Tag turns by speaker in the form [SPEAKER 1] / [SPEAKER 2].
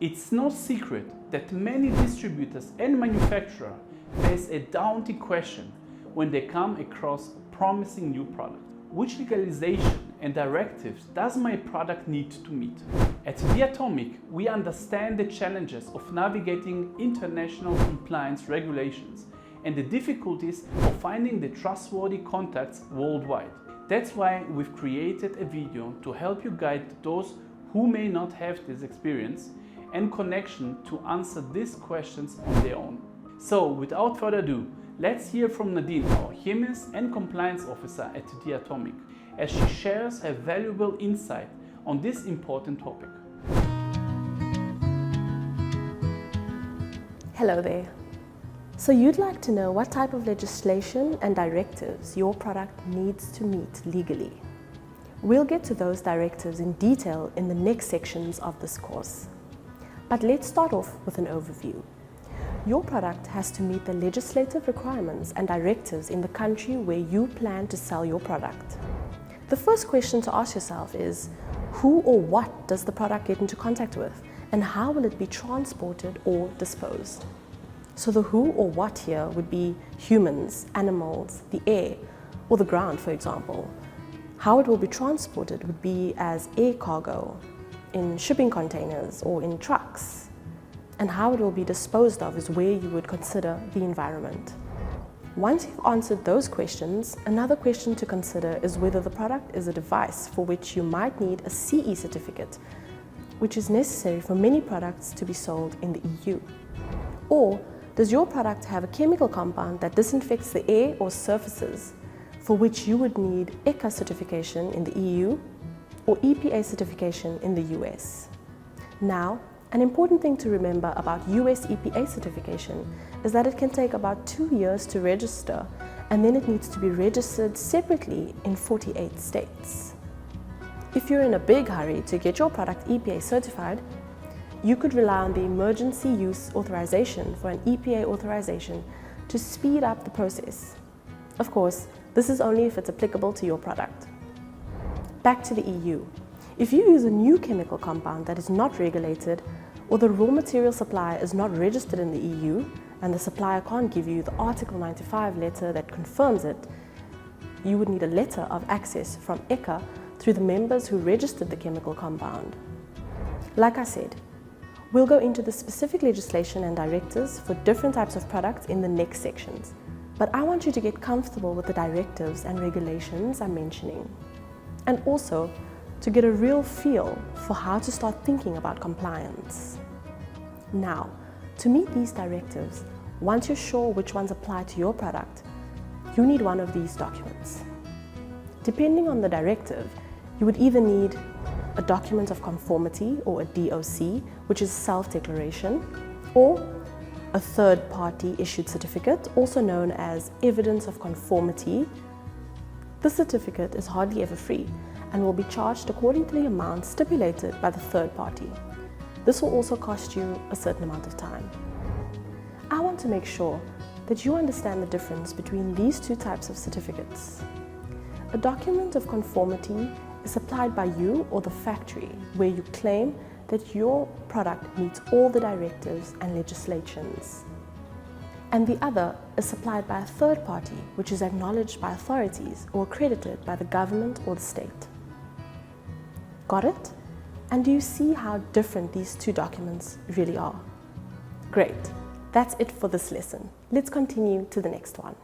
[SPEAKER 1] It's no secret that many distributors and manufacturers face a daunting question when they come across a promising new product. Which legalization and directives does my product need to meet? At The Atomic, we understand the challenges of navigating international compliance regulations and the difficulties of finding the trustworthy contacts worldwide. That's why we've created a video to help you guide those who may not have this experience and connection to answer these questions on their own. So without further ado, let's hear from Nadine, our Chemist and Compliance Officer at The Atomic, as she shares her valuable insight on this important topic.
[SPEAKER 2] Hello there. So you'd like to know what type of legislation and directives your product needs to meet legally. We'll get to those directives in detail in the next sections of this course. But let's start off with an overview. Your product has to meet the legislative requirements and directives in the country where you plan to sell your product. The first question to ask yourself is, who or what does the product get into contact with, and how will it be transported or disposed? So the who or what here would be humans, animals, the air, or the ground, for example. How it will be transported would be as air cargo, in shipping containers or in trucks. And how it will be disposed of is where you would consider the environment. Once you've answered those questions, another question to consider is whether the product is a device for which you might need a CE certificate, which is necessary for many products to be sold in the EU. Or does your product have a chemical compound that disinfects the air or surfaces, for which you would need ECHA certification in the EU or EPA certification in the US. Now, an important thing to remember about US EPA certification is that it can take about 2 years to register, and then it needs to be registered separately in 48 states. If you're in a big hurry to get your product EPA certified, you could rely on the Emergency Use Authorization for an EPA authorization to speed up the process. Of course, this is only if it's applicable to your product. Back to the EU. If you use a new chemical compound that is not regulated, or the raw material supply is not registered in the EU, and the supplier can't give you the Article 95 letter that confirms it, you would need a letter of access from ECHA through the members who registered the chemical compound. Like I said, we'll go into the specific legislation and directives for different types of products in the next sections. But I want you to get comfortable with the directives and regulations I'm mentioning, and also to get a real feel for how to start thinking about compliance. Now, to meet these directives, once you're sure which ones apply to your product, you need one of these documents. Depending on the directive, you would either need a document of conformity, or a DOC, which is self-declaration, or a third-party issued certificate, also known as evidence of conformity. This certificate is hardly ever free and will be charged according to the amount stipulated by the third party. This will also cost you a certain amount of time. I want to make sure that you understand the difference between these two types of certificates. A document of conformity is supplied by you or the factory, where you claim that your product meets all the directives and legislations. And the other is supplied by a third party, which is acknowledged by authorities or accredited by the government or the state. Got it? And do you see how different these two documents really are? Great, that's it for this lesson. Let's continue to the next one.